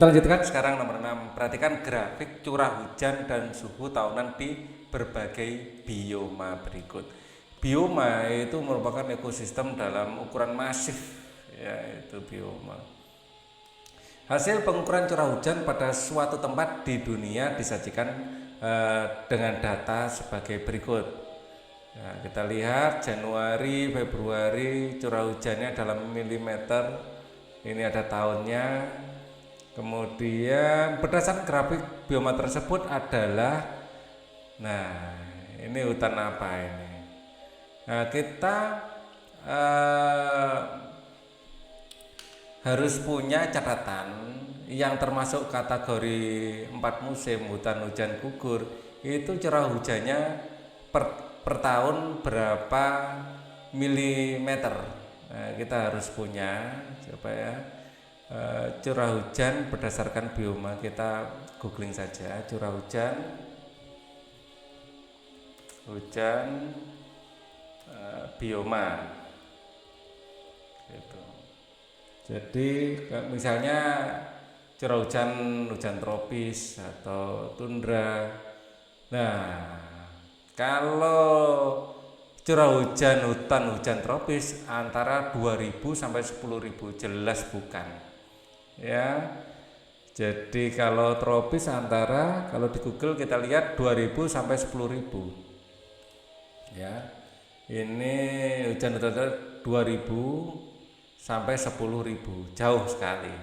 Kita lanjutkan sekarang nomor 6. Perhatikan grafik curah hujan dan suhu tahunan di berbagai bioma berikut. Bioma itu merupakan ekosistem dalam ukuran masif, yaitu bioma. Hasil pengukuran curah hujan pada suatu tempat di dunia disajikan dengan data sebagai berikut. Nah, kita lihat Januari, Februari curah hujannya dalam milimeter. Ini ada tahunnya. Kemudian berdasarkan grafik bioma tersebut adalah, nah ini hutan apa ini? Nah kita harus punya catatan yang termasuk kategori 4 musim hutan hujan gugur. Itu curah hujannya per tahun berapa milimeter. Nah, kita harus punya, coba ya, curah hujan berdasarkan bioma. Kita googling saja curah hujan bioma gitu. Jadi misalnya curah hujan tropis atau tundra. Nah, kalau curah hujan hutan hujan tropis antara 2000 sampai 10.000, jelas bukan. Ya. Jadi kalau tropis antara, kalau di Google kita lihat 2000 sampai 10.000. Ya. Ini hujan 2000 sampai 10.000, jauh sekali.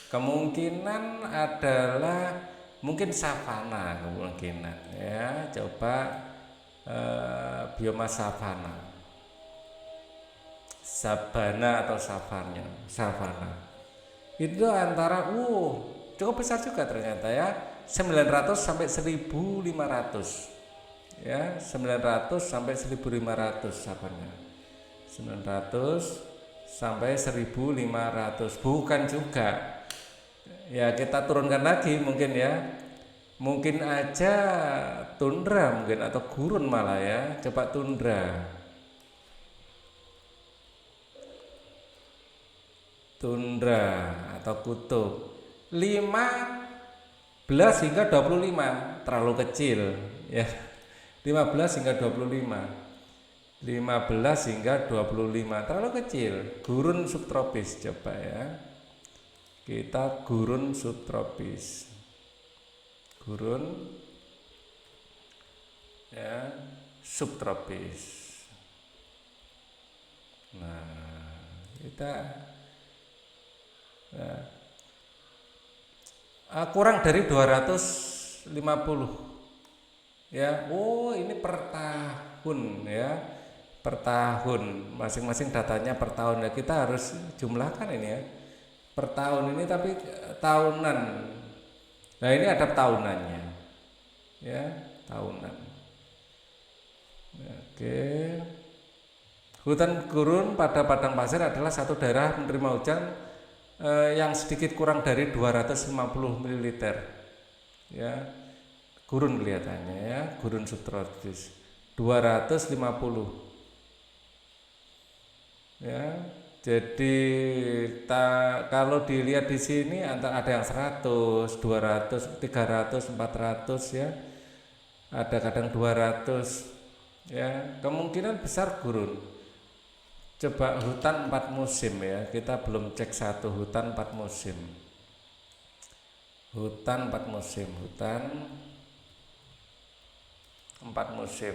Kemungkinan adalah mungkin savana, kemungkinan ya. Coba bioma savana, sabana atau savana itu antara cukup besar juga ternyata ya, 900 sampai 1500 ya, 900 sampai 1500 savana, 900 sampai 1500. Bukan juga ya, kita turunkan lagi mungkin ya, mungkin aja tundra mungkin, atau gurun malah ya. Coba tundra atau kutub, 15 hingga 25 terlalu kecil ya. 15 hingga 25 terlalu kecil. Gurun subtropis, coba ya, kita gurun subtropis, gurun ya, subtropis. Nah, kita kurang dari 250 ya. Ini per tahun ya, per tahun, masing-masing datanya per tahun ya. Kita harus jumlahkan ini ya, per tahun ini, tapi tahunan. Nah, ini ada tahunannya ya, tahunan. Oke. Hutan gurun pada padang pasir adalah satu daerah menerima hujan yang sedikit kurang dari 250 ml ya. Gurun kelihatannya ya, gurun subtropis 250 ya. Jadi kalau dilihat di sini antara ada yang 100, 200, 300, 400 ya. Ada kadang 200 ya. Kemungkinan besar gurun. Coba hutan 4 musim ya. Kita belum cek satu hutan 4 musim. Hutan 4 musim, hutan 4 musim.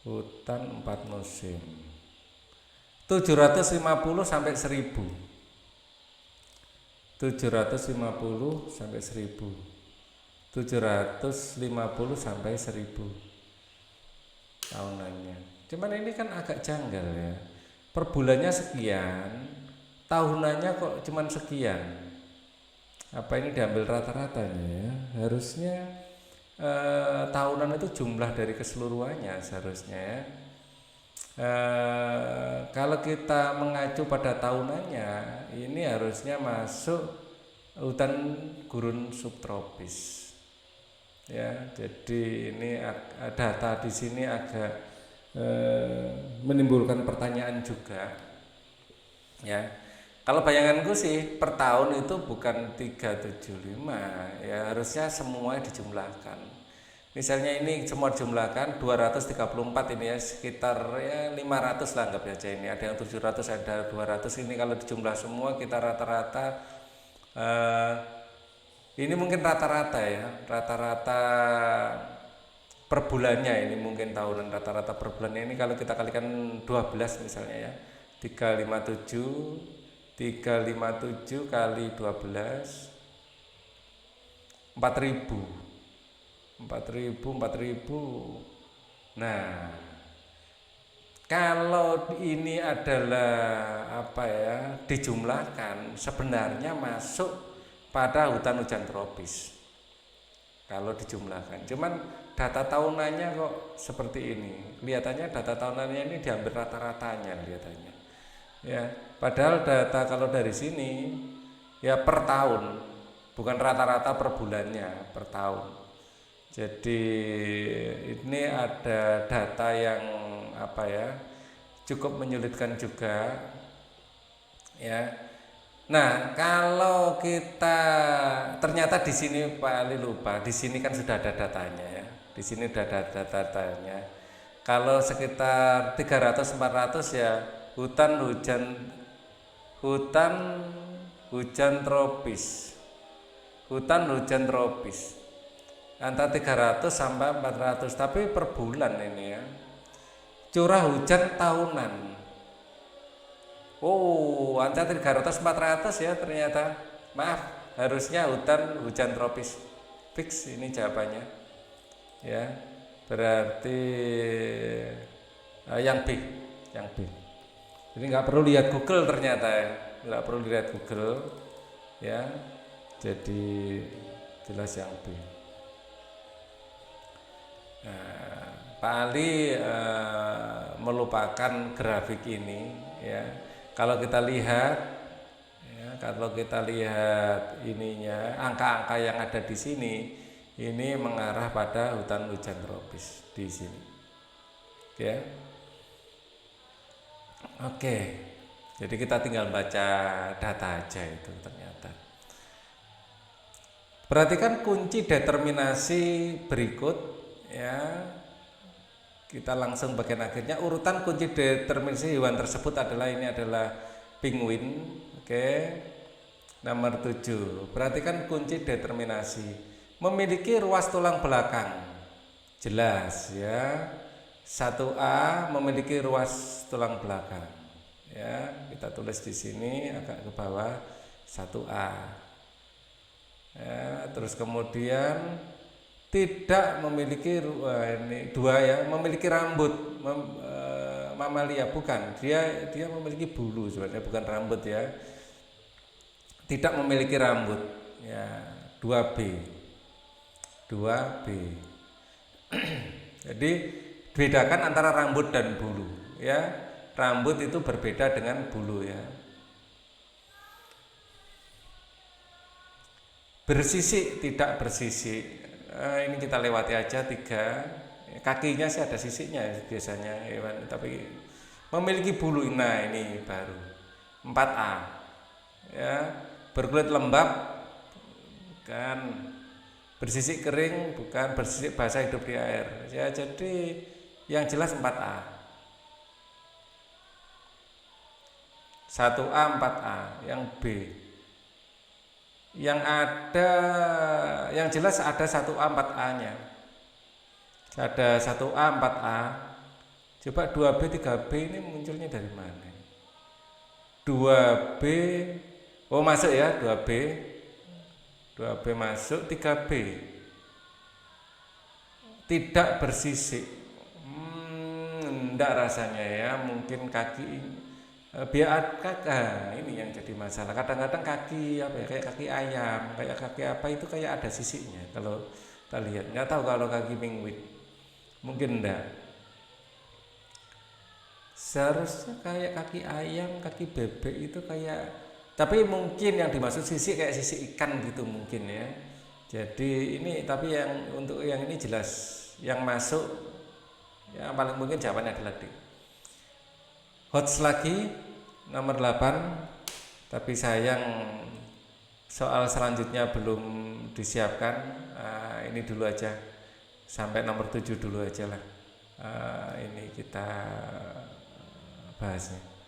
Hutan 4 musim 750 sampai 1000. 750 sampai 1000. 750 sampai 1000 tahunannya. Cuman ini kan agak janggal ya. Per bulannya sekian, tahunannya kok cuman sekian. Apa ini diambil rata-ratanya ya? Harusnya tahunan itu jumlah dari keseluruhannya seharusnya ya. Kalau kita mengacu pada tahunannya, ini harusnya masuk hutan gurun subtropis ya. Jadi ini data di sini agak menimbulkan pertanyaan juga. ya. Kalau bayanganku sih per tahun itu bukan 375, ya harusnya semua dijumlahkan. Misalnya ini semua dijumlahkan 234 ini ya, sekitar ya 500 lah anggap aja ini. Ada yang 700, ada 200, ini kalau dijumlah semua kita rata-rata eh, ini mungkin rata-rata ya, rata-rata per bulannya ini mungkin tahunan, rata-rata per bulannya ini kalau kita kalikan 12 misalnya ya, 357 kali 12 4.000 4.000. Nah, kalau ini adalah apa ya, dijumlahkan sebenarnya masuk pada hutan hujan tropis. Kalau dijumlahkan, cuman data tahunannya kok seperti ini. Kelihatannya data tahunannya ini diambil rata-ratanya kelihatannya. Ya, padahal data kalau dari sini ya per tahun, bukan rata-rata per bulannya, per tahun. Jadi ini ada data yang apa ya, cukup menyulitkan juga ya. Nah, kalau kita ternyata di sini Pak Ali lupa, di sini kan sudah ada datanya ya. Di sini sudah ada datanya. Kalau sekitar 300-400 ya hutan hujan tropis. Hutan hujan tropis. Antara 300 sampai 400, tapi per bulan ini ya. Curah hujan tahunan. Oh, antara 300-400 ya ternyata. Maaf, harusnya hutan hujan tropis. Fix ini jawabannya. Ya. Berarti yang B, yang B. Jadi nggak perlu lihat Google ternyata ya. Nggak perlu lihat Google. Ya. Jadi jelas yang B. Nah, Pak Ali melupakan grafik ini ya. Kalau kita lihat ya, kalau kita lihat ininya, angka-angka yang ada di sini ini mengarah pada hutan hujan tropis di sini. Ya. Oke. Jadi kita tinggal baca data aja itu ternyata. Perhatikan kunci determinasi berikut ya. Kita langsung bagian akhirnya. Urutan kunci determinasi hewan tersebut adalah ini adalah penguin. Oke. Nomor 7. Perhatikan kunci determinasi. Memiliki ruas tulang belakang. Jelas ya. 1A memiliki ruas tulang belakang. Ya, kita tulis di sini agak ke bawah 1A. Ya, terus kemudian tidak memiliki ini 2 ya, memiliki rambut mamalia bukan, dia memiliki bulu sebenarnya, bukan rambut ya, tidak memiliki rambut ya. 2B jadi bedakan antara rambut dan bulu ya. Rambut itu berbeda dengan bulu ya. Bersisik tidak bersisik, ini kita lewati aja 3. Kakinya sih ada sisiknya biasanya hewan, tapi memiliki bulu, nah ini baru 4A ya. Berkulit lembab kan, bersisik kering bukan, bersisik basah hidup di air ya. Jadi yang jelas 4A. 1A 4A. Yang B yang ada, yang jelas ada 1A 4A nya, ada 1A 4A. Coba 2B 3B ini munculnya dari mana? 2B oh masuk ya, 2B masuk. 3B tidak bersisik, enggak rasanya ya, mungkin kaki biar ini yang jadi masalah. Kadang-kadang kaki apa ya, kayak kaki ayam, kayak kaki apa itu kayak ada sisiknya kalau kita lihat. Nggak tahu kalau kaki penguin, mungkin enggak. Seharusnya kayak kaki ayam, kaki bebek itu kayak, tapi mungkin yang dimaksud sisik kayak sisik ikan gitu mungkin ya. Jadi ini, tapi yang untuk yang ini jelas yang masuk ya, paling mungkin jawabannya adalah D. Hots lagi nomor 8, tapi sayang soal selanjutnya belum disiapkan. Ini dulu aja, sampai nomor 7 dulu aja lah. Ini kita bahasnya.